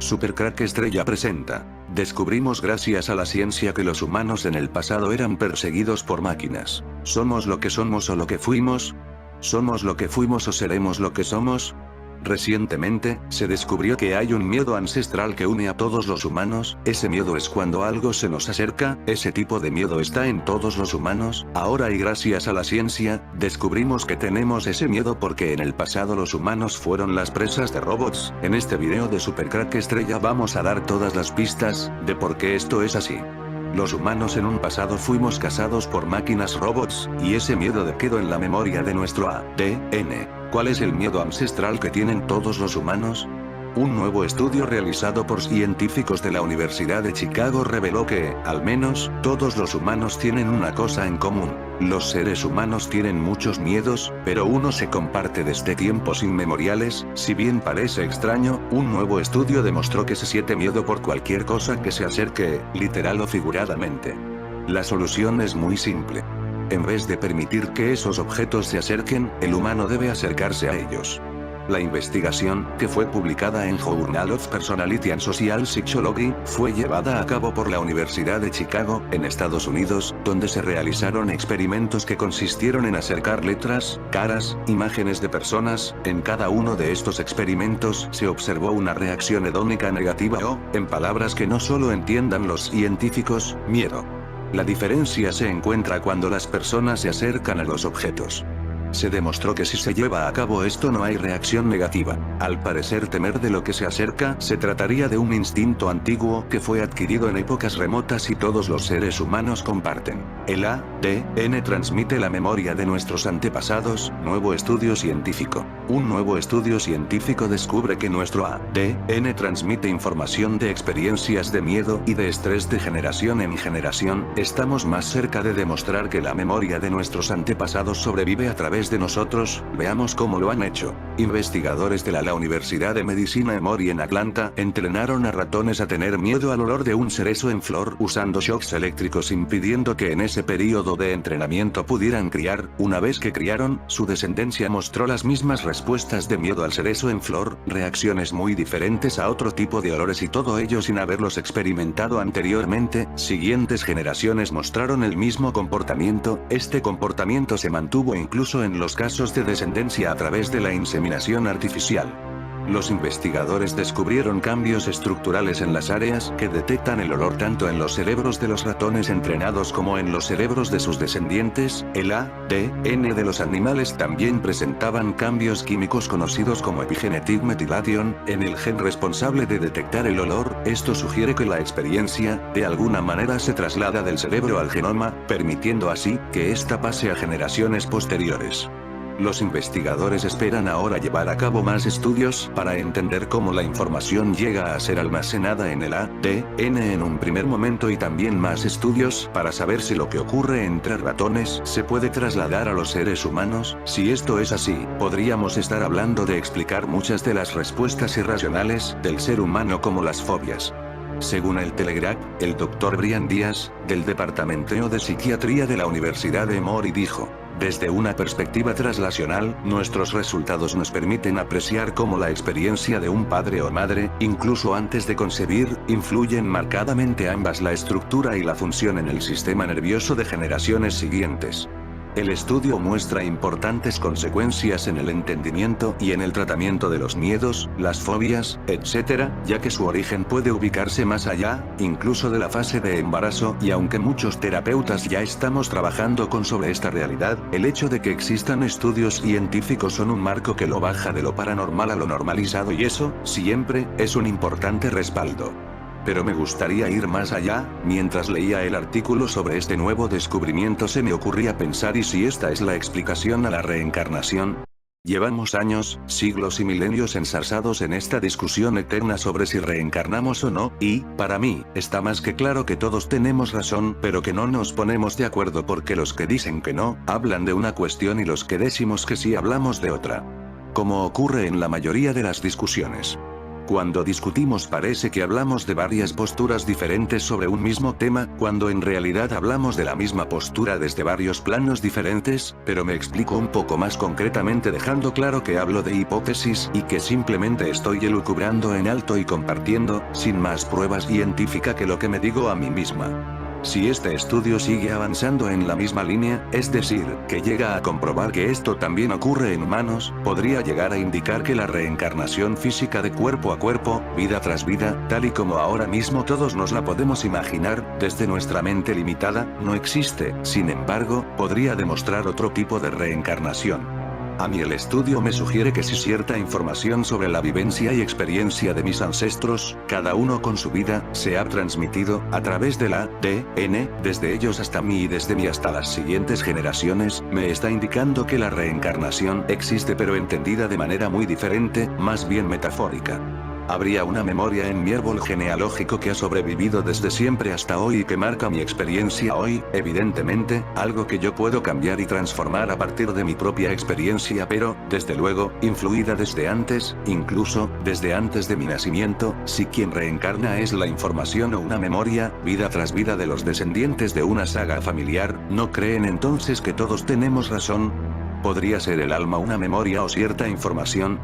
Supercrack Estrella presenta. Descubrimos gracias a la ciencia que los humanos en el pasado eran perseguidos por máquinas. ¿Somos lo que somos o lo que fuimos? ¿Somos lo que fuimos o seremos lo que somos? Recientemente, se descubrió que hay un miedo ancestral que une a todos los humanos. Ese miedo es cuando algo se nos acerca. Ese tipo de miedo está en todos los humanos. Ahora y gracias a la ciencia, descubrimos que tenemos ese miedo porque en el pasado los humanos fueron las presas de robots. En este video de Supercrack Estrella vamos a dar todas las pistas de por qué esto es así. Los humanos en un pasado fuimos cazados por máquinas robots, y ese miedo quedó en la memoria de nuestro ADN. ¿Cuál es el miedo ancestral que tienen todos los humanos? Un nuevo estudio realizado por científicos de la Universidad de Chicago reveló que, al menos, todos los humanos tienen una cosa en común. Los seres humanos tienen muchos miedos, pero uno se comparte desde tiempos inmemoriales. Si bien parece extraño, un nuevo estudio demostró que se siente miedo por cualquier cosa que se acerque, literal o figuradamente. La solución es muy simple. En vez de permitir que esos objetos se acerquen, el humano debe acercarse a ellos. La investigación, que fue publicada en Journal of Personality and Social Psychology, fue llevada a cabo por la Universidad de Chicago, en Estados Unidos, donde se realizaron experimentos que consistieron en acercar letras, caras, imágenes de personas. En cada uno de estos experimentos se observó una reacción hedónica negativa o, en palabras que no solo entiendan los científicos, miedo. La diferencia se encuentra cuando las personas se acercan a los objetos. Se demostró que si se lleva a cabo esto no hay reacción negativa. Al parecer temer de lo que se acerca se trataría de un instinto antiguo que fue adquirido en épocas remotas y todos los seres humanos comparten. El ADN transmite la memoria de nuestros antepasados. Nuevo estudio científico. Un nuevo estudio científico descubre que nuestro ADN transmite información de experiencias de miedo y de estrés de generación en generación. Estamos más cerca de demostrar que la memoria de nuestros antepasados sobrevive a través de nosotros. Veamos cómo lo han hecho. Investigadores de la Universidad de Medicina Emory en Atlanta entrenaron a ratones a tener miedo al olor de un cerezo en flor usando shocks eléctricos, impidiendo que en ese periodo de entrenamiento pudieran criar. Una vez que criaron, su descendencia mostró las mismas respuestas de miedo al cerezo en flor, reacciones muy diferentes a otro tipo de olores, y todo ello sin haberlos experimentado anteriormente. Siguientes generaciones mostraron el mismo comportamiento. Este comportamiento se mantuvo incluso en los casos de descendencia a través de la inseminación artificial. Los investigadores descubrieron cambios estructurales en las áreas que detectan el olor tanto en los cerebros de los ratones entrenados como en los cerebros de sus descendientes. El ADN de los animales también presentaban cambios químicos conocidos como epigenetic methylation, en el gen responsable de detectar el olor. Esto sugiere que la experiencia, de alguna manera, se traslada del cerebro al genoma, permitiendo así que ésta pase a generaciones posteriores. Los investigadores esperan ahora llevar a cabo más estudios para entender cómo la información llega a ser almacenada en el ADN en un primer momento, y también más estudios para saber si lo que ocurre entre ratones se puede trasladar a los seres humanos. Si esto es así, podríamos estar hablando de explicar muchas de las respuestas irracionales del ser humano, como las fobias. Según el Telegraph, el Dr. Brian Díaz, del Departamento de Psiquiatría de la Universidad de Emory, dijo: desde una perspectiva translacional, nuestros resultados nos permiten apreciar cómo la experiencia de un padre o madre, incluso antes de concebir, influyen marcadamente ambas la estructura y la función en el sistema nervioso de generaciones siguientes. El estudio muestra importantes consecuencias en el entendimiento y en el tratamiento de los miedos, las fobias, etc., ya que su origen puede ubicarse más allá, incluso de la fase de embarazo, y aunque muchos terapeutas ya estamos trabajando sobre esta realidad, el hecho de que existan estudios científicos son un marco que lo baja de lo paranormal a lo normalizado, y eso, siempre, es un importante respaldo. Pero me gustaría ir más allá. Mientras leía el artículo sobre este nuevo descubrimiento se me ocurría pensar, ¿y si esta es la explicación a la reencarnación? Llevamos años, siglos y milenios enzarzados en esta discusión eterna sobre si reencarnamos o no, y, para mí, está más que claro que todos tenemos razón, pero que no nos ponemos de acuerdo porque los que dicen que no, hablan de una cuestión y los que decimos que sí hablamos de otra. Como ocurre en la mayoría de las discusiones. Cuando discutimos parece que hablamos de varias posturas diferentes sobre un mismo tema, cuando en realidad hablamos de la misma postura desde varios planos diferentes, pero me explico un poco más concretamente dejando claro que hablo de hipótesis y que simplemente estoy elucubrando en alto y compartiendo, sin más pruebas científicas que lo que me digo a mí misma. Si este estudio sigue avanzando en la misma línea, es decir, que llega a comprobar que esto también ocurre en humanos, podría llegar a indicar que la reencarnación física de cuerpo a cuerpo, vida tras vida, tal y como ahora mismo todos nos la podemos imaginar, desde nuestra mente limitada, no existe. Sin embargo, podría demostrar otro tipo de reencarnación. A mí el estudio me sugiere que si cierta información sobre la vivencia y experiencia de mis ancestros, cada uno con su vida, se ha transmitido, a través del ADN, desde ellos hasta mí y desde mí hasta las siguientes generaciones, me está indicando que la reencarnación existe pero entendida de manera muy diferente, más bien metafórica. Habría una memoria en mi árbol genealógico que ha sobrevivido desde siempre hasta hoy y que marca mi experiencia hoy, evidentemente, algo que yo puedo cambiar y transformar a partir de mi propia experiencia pero, desde luego, influida desde antes, incluso, desde antes de mi nacimiento, si quien reencarna es la información o una memoria, vida tras vida de los descendientes de una saga familiar, ¿no creen entonces que todos tenemos razón? ¿Podría ser el alma una memoria o cierta información?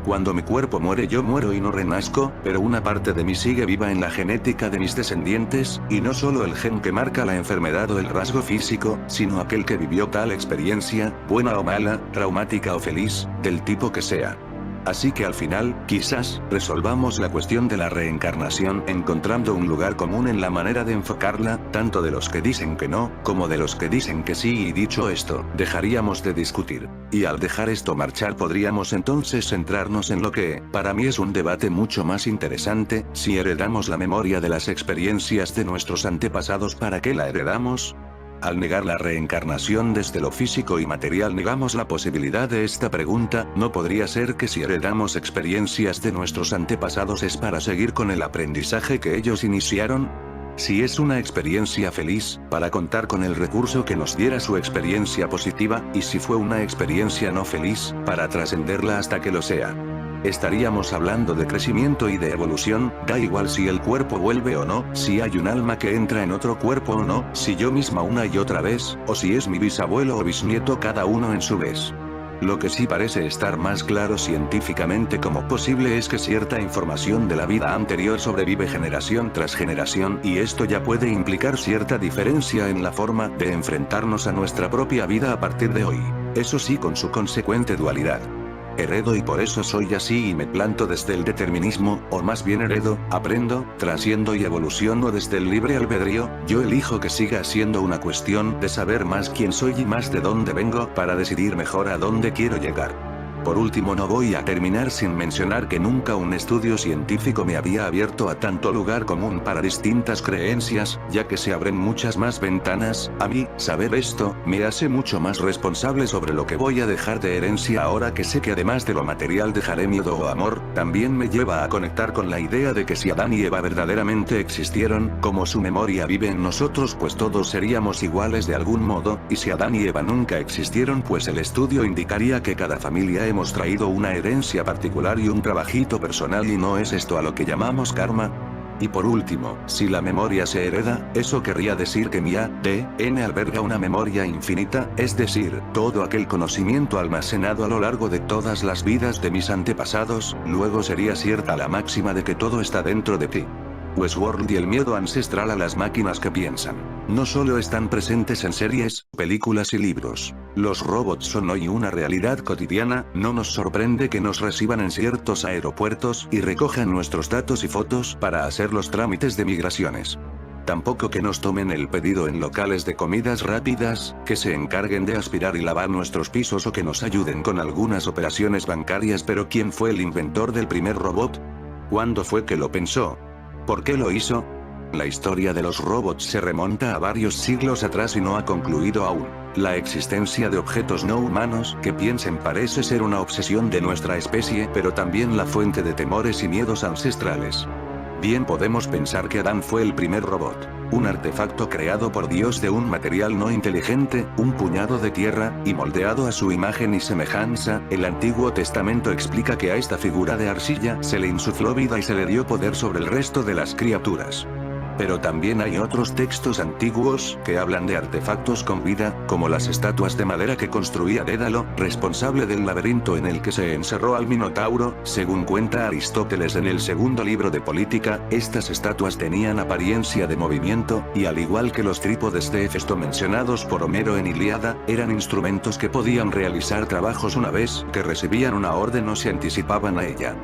Cuando mi cuerpo muere yo muero y no renazco, pero una parte de mí sigue viva en la genética de mis descendientes, y no solo el gen que marca la enfermedad o el rasgo físico, sino aquel que vivió tal experiencia, buena o mala, traumática o feliz, del tipo que sea. Así que al final, quizás, resolvamos la cuestión de la reencarnación encontrando un lugar común en la manera de enfocarla, tanto de los que dicen que no, como de los que dicen que sí y dicho esto, dejaríamos de discutir. Y al dejar esto marchar podríamos entonces centrarnos en lo que, para mí es un debate mucho más interesante, si heredamos la memoria de las experiencias de nuestros antepasados, ¿para qué la heredamos? Al negar la reencarnación desde lo físico y material negamos la posibilidad de esta pregunta, ¿no podría ser que si heredamos experiencias de nuestros antepasados es para seguir con el aprendizaje que ellos iniciaron? Si es una experiencia feliz, para contar con el recurso que nos diera su experiencia positiva, y si fue una experiencia no feliz, para trascenderla hasta que lo sea. Estaríamos hablando de crecimiento y de evolución, da igual si el cuerpo vuelve o no, si hay un alma que entra en otro cuerpo o no, si yo misma una y otra vez, o si es mi bisabuelo o bisnieto cada uno en su vez. Lo que sí parece estar más claro científicamente como posible es que cierta información de la vida anterior sobrevive generación tras generación y esto ya puede implicar cierta diferencia en la forma de enfrentarnos a nuestra propia vida a partir de hoy. Eso sí, con su consecuente dualidad. Heredo y por eso soy así y me planto desde el determinismo, o más bien heredo, aprendo, trasciendo y evoluciono desde el libre albedrío, yo elijo que siga siendo una cuestión de saber más quién soy y más de dónde vengo para decidir mejor a dónde quiero llegar. Por último, no voy a terminar sin mencionar que nunca un estudio científico me había abierto a tanto lugar común para distintas creencias, ya que se abren muchas más ventanas. A mí, saber esto, me hace mucho más responsable sobre lo que voy a dejar de herencia ahora que sé que además de lo material dejaré miedo o amor, también me lleva a conectar con la idea de que si Adán y Eva verdaderamente existieron, como su memoria vive en nosotros pues todos seríamos iguales de algún modo, y si Adán y Eva nunca existieron pues el estudio indicaría que cada familia hemos traído una herencia particular y un trabajito personal y no es esto a lo que llamamos karma. Y por último, si la memoria se hereda, eso querría decir que mi ADN alberga una memoria infinita, es decir, todo aquel conocimiento almacenado a lo largo de todas las vidas de mis antepasados, luego sería cierta la máxima de que todo está dentro de ti. Westworld y el miedo ancestral a las máquinas que piensan. No solo están presentes en series, películas y libros. Los robots son hoy una realidad cotidiana, no nos sorprende que nos reciban en ciertos aeropuertos y recojan nuestros datos y fotos para hacer los trámites de migraciones. Tampoco que nos tomen el pedido en locales de comidas rápidas, que se encarguen de aspirar y lavar nuestros pisos o que nos ayuden con algunas operaciones bancarias. Pero ¿quién fue el inventor del primer robot? ¿Cuándo fue que lo pensó? ¿Por qué lo hizo? La historia de los robots se remonta a varios siglos atrás y no ha concluido aún. La existencia de objetos no humanos que piensen parece ser una obsesión de nuestra especie, pero también la fuente de temores y miedos ancestrales. Bien podemos pensar que Adán fue el primer robot. un artefacto creado por Dios de un material no inteligente, un puñado de tierra, y moldeado a su imagen y semejanza. El Antiguo Testamento explica que a esta figura de arcilla se le insufló vida y se le dio poder sobre el resto de las criaturas. Pero también hay otros textos antiguos que hablan de artefactos con vida, como las estatuas de madera que construía Dédalo, responsable del laberinto en el que se encerró al Minotauro. Según cuenta Aristóteles en el segundo libro de Política, estas estatuas tenían apariencia de movimiento, y al igual que los trípodes de Hefesto mencionados por Homero en Ilíada, eran instrumentos que podían realizar trabajos una vez que recibían una orden o se anticipaban a ella.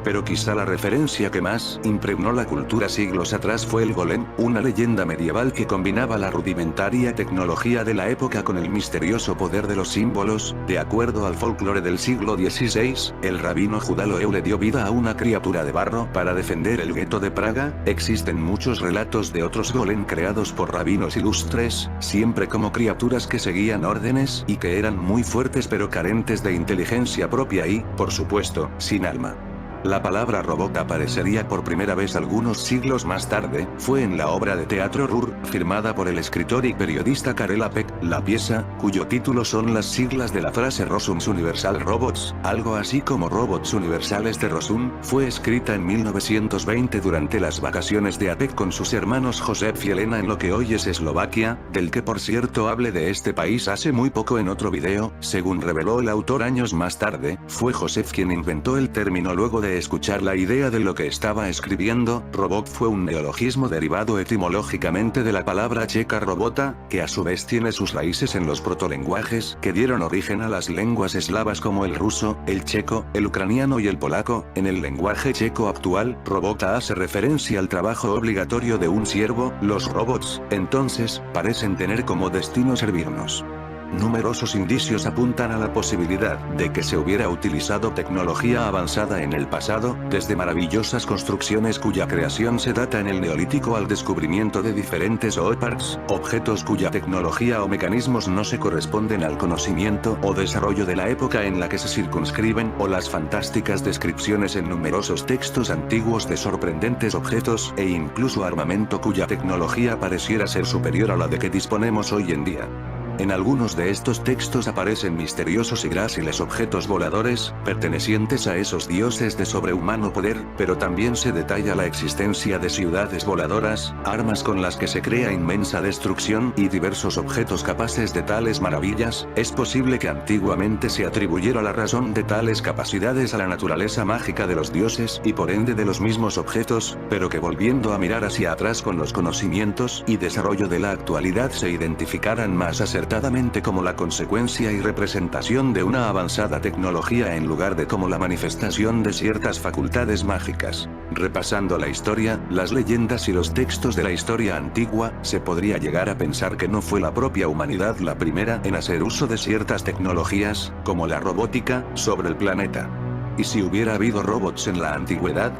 Pero quizá la referencia que más impregnó la cultura siglos atrás fue el golem, una leyenda medieval que combinaba la rudimentaria tecnología de la época con el misterioso poder de los símbolos. De acuerdo al folclore del siglo XVI, el rabino Judá Loeu le dio vida a una criatura de barro para defender el gueto de Praga. Existen muchos relatos de otros golem creados por rabinos ilustres, siempre como criaturas que seguían órdenes y que eran muy fuertes pero carentes de inteligencia propia y, por supuesto, sin alma. La palabra robot aparecería por primera vez algunos siglos más tarde, fue en la obra de teatro Rur, firmada por el escritor y periodista Karel Apek. La pieza, cuyo título son las siglas de la frase Rosums Universal Robots, algo así como Robots Universales de Rosum, fue escrita en 1920 durante las vacaciones de Apek con sus hermanos Josef y Elena en lo que hoy es Eslovaquia, del que por cierto hablé de este país hace muy poco en otro video. Según reveló el autor años más tarde, fue Josef quien inventó el término luego de escuchar la idea de lo que estaba escribiendo. Robot fue un neologismo derivado etimológicamente de la palabra checa robota, que a su vez tiene sus raíces en los protolenguajes que dieron origen a las lenguas eslavas como el ruso, el checo, el ucraniano y el polaco. En el lenguaje checo actual, robota hace referencia al trabajo obligatorio de un siervo. Los robots, entonces, parecen tener como destino servirnos. Numerosos indicios apuntan a la posibilidad de que se hubiera utilizado tecnología avanzada en el pasado, desde maravillosas construcciones cuya creación se data en el Neolítico al descubrimiento de diferentes oparts, objetos cuya tecnología o mecanismos no se corresponden al conocimiento o desarrollo de la época en la que se circunscriben, o las fantásticas descripciones en numerosos textos antiguos de sorprendentes objetos e incluso armamento cuya tecnología pareciera ser superior a la de que disponemos hoy en día. En algunos de estos textos aparecen misteriosos y gráciles objetos voladores, pertenecientes a esos dioses de sobrehumano poder, pero también se detalla la existencia de ciudades voladoras, armas con las que se crea inmensa destrucción y diversos objetos capaces de tales maravillas. Es posible que antiguamente se atribuyera la razón de tales capacidades a la naturaleza mágica de los dioses y por ende de los mismos objetos, pero que volviendo a mirar hacia atrás con los conocimientos y desarrollo de la actualidad se identificaran más acertadamente como la consecuencia y representación de una avanzada tecnología en lugar de como la manifestación de ciertas facultades mágicas. Repasando la historia, las leyendas y los textos de la historia antigua, se podría llegar a pensar que no fue la propia humanidad la primera en hacer uso de ciertas tecnologías, como la robótica, sobre el planeta. ¿Y si hubiera habido robots en la antigüedad?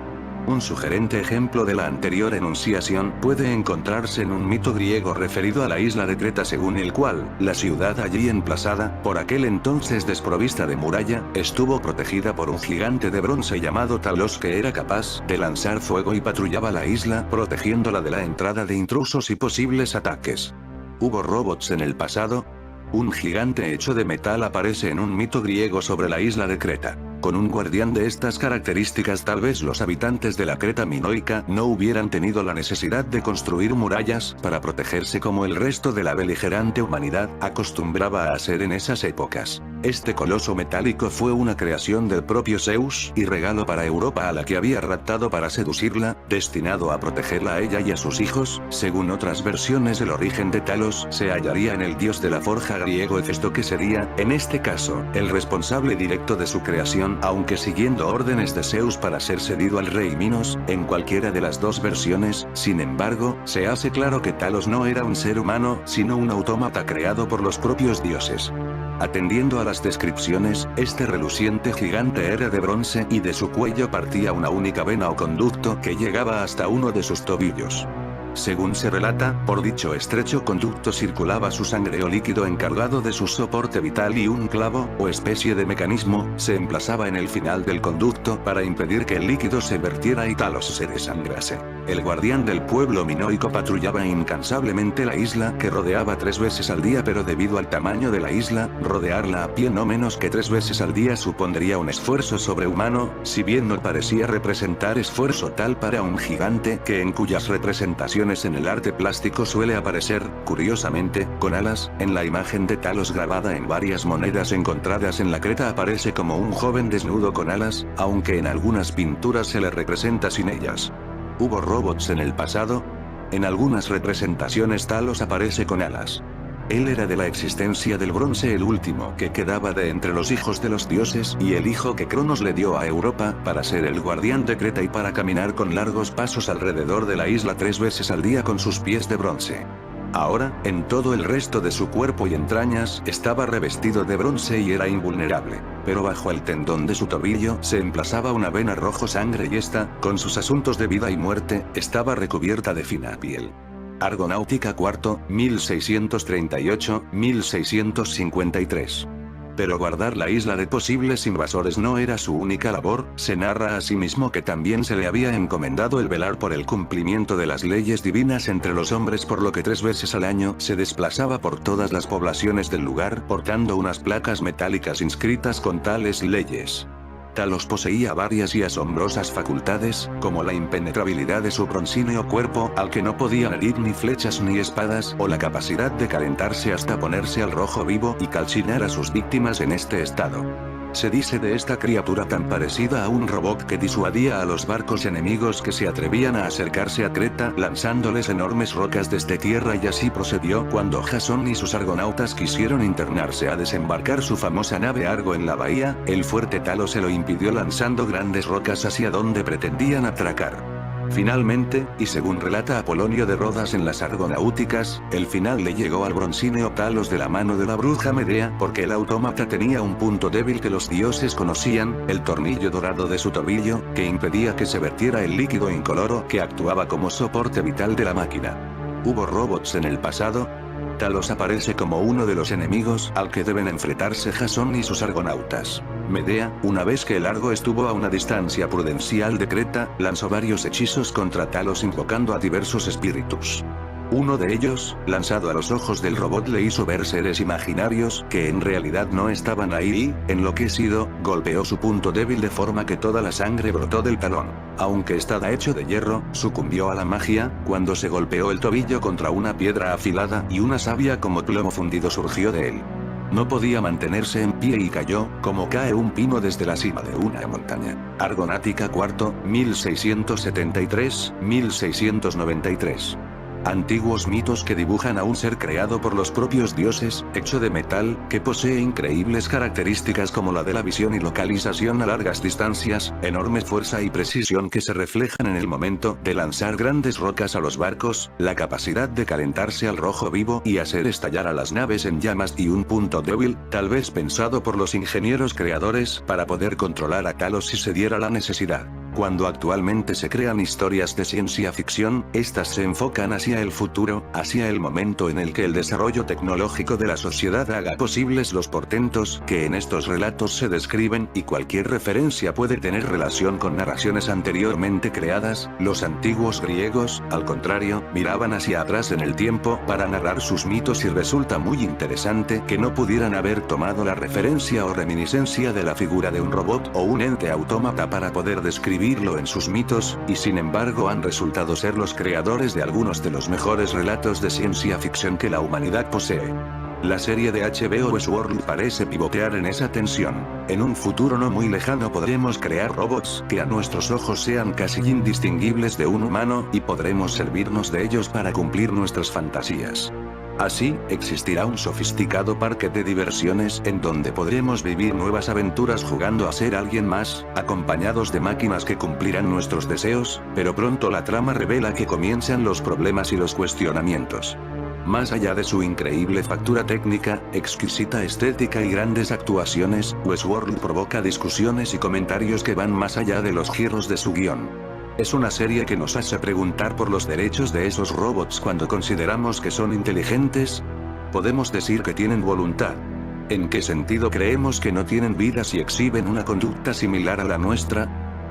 Un sugerente ejemplo de la anterior enunciación puede encontrarse en un mito griego referido a la isla de Creta, según el cual, la ciudad allí emplazada, por aquel entonces desprovista de muralla, estuvo protegida por un gigante de bronce llamado Talos que era capaz de lanzar fuego y patrullaba la isla, protegiéndola de la entrada de intrusos y posibles ataques. ¿Hubo robots en el pasado? Un gigante hecho de metal aparece en un mito griego sobre la isla de Creta. Con un guardián de estas características, tal vez los habitantes de la Creta minoica no hubieran tenido la necesidad de construir murallas para protegerse como el resto de la beligerante humanidad acostumbraba a hacer en esas épocas. Este coloso metálico fue una creación del propio Zeus y regalo para Europa a la que había raptado para seducirla, destinado a protegerla a ella y a sus hijos. Según otras versiones, el origen de Talos se hallaría en el dios de la forja griego Hefesto, que sería, en este caso, el responsable directo de su creación, aunque siguiendo órdenes de Zeus para ser cedido al rey Minos. En cualquiera de las dos versiones, sin embargo, se hace claro que Talos no era un ser humano, sino un autómata creado por los propios dioses. Atendiendo a las descripciones, este reluciente gigante era de bronce y de su cuello partía una única vena o conducto que llegaba hasta uno de sus tobillos. Según se relata, por dicho estrecho conducto circulaba su sangre o líquido encargado de su soporte vital y un clavo, o especie de mecanismo, se emplazaba en el final del conducto para impedir que el líquido se vertiera y Talos se desangrase. El guardián del pueblo minoico patrullaba incansablemente la isla que rodeaba 3 veces al día, pero debido al tamaño de la isla, rodearla a pie no menos que 3 veces al día supondría un esfuerzo sobrehumano, si bien no parecía representar esfuerzo tal para un gigante que en cuyas representaciones en el arte plástico suele aparecer, curiosamente, con alas. En la imagen de Talos grabada en varias monedas encontradas en la Creta aparece como un joven desnudo con alas, aunque en algunas pinturas se le representa sin ellas. ¿Hubo robots en el pasado? En algunas representaciones Talos aparece con alas. Él era de la existencia del bronce el último que quedaba de entre los hijos de los dioses y el hijo que Cronos le dio a Europa para ser el guardián de Creta y para caminar con largos pasos alrededor de la isla 3 veces al día con sus pies de bronce. Ahora, en todo el resto de su cuerpo y entrañas estaba revestido de bronce y era invulnerable, pero bajo el tendón de su tobillo se emplazaba una vena rojo sangre y esta, con sus asuntos de vida y muerte, estaba recubierta de fina piel. Argonáutica IV, 1638-1653. Pero guardar la isla de posibles invasores no era su única labor. Se narra asimismo que también se le había encomendado el velar por el cumplimiento de las leyes divinas entre los hombres, por lo que 3 veces al año se desplazaba por todas las poblaciones del lugar portando unas placas metálicas inscritas con tales leyes. Talos poseía varias y asombrosas facultades, como la impenetrabilidad de su broncíneo cuerpo al que no podían herir ni flechas ni espadas, o la capacidad de calentarse hasta ponerse al rojo vivo y calcinar a sus víctimas en este estado. Se dice de esta criatura tan parecida a un robot que disuadía a los barcos enemigos que se atrevían a acercarse a Creta lanzándoles enormes rocas desde tierra, y así procedió cuando Jasón y sus argonautas quisieron internarse a desembarcar su famosa nave Argo en la bahía. El fuerte Talos se lo impidió lanzando grandes rocas hacia donde pretendían atracar. Finalmente, y según relata Apolonio de Rodas en las Argonáuticas, el final le llegó al broncíneo Talos de la mano de la bruja Medea, porque el autómata tenía un punto débil que los dioses conocían, el tornillo dorado de su tobillo, que impedía que se vertiera el líquido incoloro que actuaba como soporte vital de la máquina. ¿Hubo robots en el pasado? Talos aparece como uno de los enemigos al que deben enfrentarse Jasón y sus argonautas. Medea, una vez que el Argo estuvo a una distancia prudencial de Creta, lanzó varios hechizos contra Talos invocando a diversos espíritus. Uno de ellos, lanzado a los ojos del robot, le hizo ver seres imaginarios que en realidad no estaban ahí y, enloquecido, golpeó su punto débil de forma que toda la sangre brotó del talón. Aunque estaba hecho de hierro, sucumbió a la magia cuando se golpeó el tobillo contra una piedra afilada y una savia como plomo fundido surgió de él. No podía mantenerse en pie y cayó, como cae un pino desde la cima de una montaña. Argonáutica IV, 1673-1693. Antiguos mitos que dibujan a un ser creado por los propios dioses, hecho de metal, que posee increíbles características como la de la visión y localización a largas distancias, enorme fuerza y precisión que se reflejan en el momento de lanzar grandes rocas a los barcos, la capacidad de calentarse al rojo vivo y hacer estallar a las naves en llamas, y un punto débil, tal vez pensado por los ingenieros creadores para poder controlar a Talos si se diera la necesidad. Cuando actualmente se crean historias de ciencia ficción, estas se enfocan hacia el futuro, hacia el momento en el que el desarrollo tecnológico de la sociedad haga posibles los portentos que en estos relatos se describen, y cualquier referencia puede tener relación con narraciones anteriormente creadas. Los antiguos griegos, al contrario, miraban hacia atrás en el tiempo para narrar sus mitos, y resulta muy interesante que no pudieran haber tomado la referencia o reminiscencia de la figura de un robot o un ente autómata para poder describirlo en sus mitos, y sin embargo han resultado ser los creadores de algunos de los mejores relatos de ciencia ficción que la humanidad posee. La serie de HBO Westworld parece pivotear en esa tensión. En un futuro no muy lejano podremos crear robots que a nuestros ojos sean casi indistinguibles de un humano, y podremos servirnos de ellos para cumplir nuestras fantasías. Así, existirá un sofisticado parque de diversiones en donde podremos vivir nuevas aventuras jugando a ser alguien más, acompañados de máquinas que cumplirán nuestros deseos, pero pronto la trama revela que comienzan los problemas y los cuestionamientos. Más allá de su increíble factura técnica, exquisita estética y grandes actuaciones, Westworld provoca discusiones y comentarios que van más allá de los giros de su guión. Es una serie que nos hace preguntar por los derechos de esos robots cuando consideramos que son inteligentes. Podemos decir que tienen voluntad. ¿En qué sentido creemos que no tienen vida si exhiben una conducta similar a la nuestra?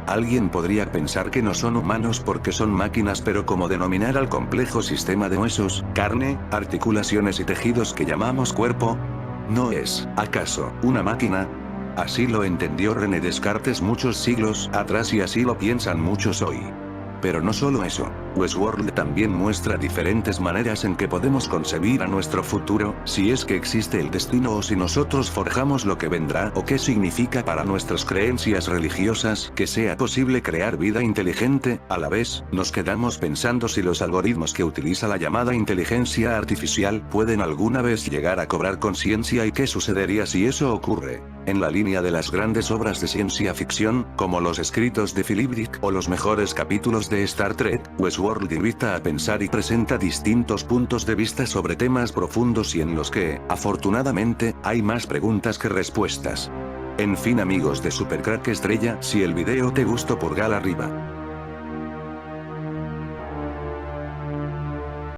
Alguien podría pensar que no son humanos porque son máquinas, pero ¿cómo denominar al complejo sistema de huesos, carne, articulaciones y tejidos que llamamos cuerpo? ¿No es, acaso, una máquina? Así lo entendió René Descartes muchos siglos atrás y así lo piensan muchos hoy. Pero no solo eso, Westworld también muestra diferentes maneras en que podemos concebir a nuestro futuro, si es que existe el destino o si nosotros forjamos lo que vendrá o qué significa para nuestras creencias religiosas que sea posible crear vida inteligente. A la vez, nos quedamos pensando si los algoritmos que utiliza la llamada inteligencia artificial pueden alguna vez llegar a cobrar conciencia y qué sucedería si eso ocurre. En la línea de las grandes obras de ciencia ficción, como los escritos de Philip Dick o los mejores capítulos de Star Trek, Westworld invita a pensar y presenta distintos puntos de vista sobre temas profundos y en los que, afortunadamente, hay más preguntas que respuestas. En fin amigos de Supercrack Estrella, si el video te gustó pulgar arriba.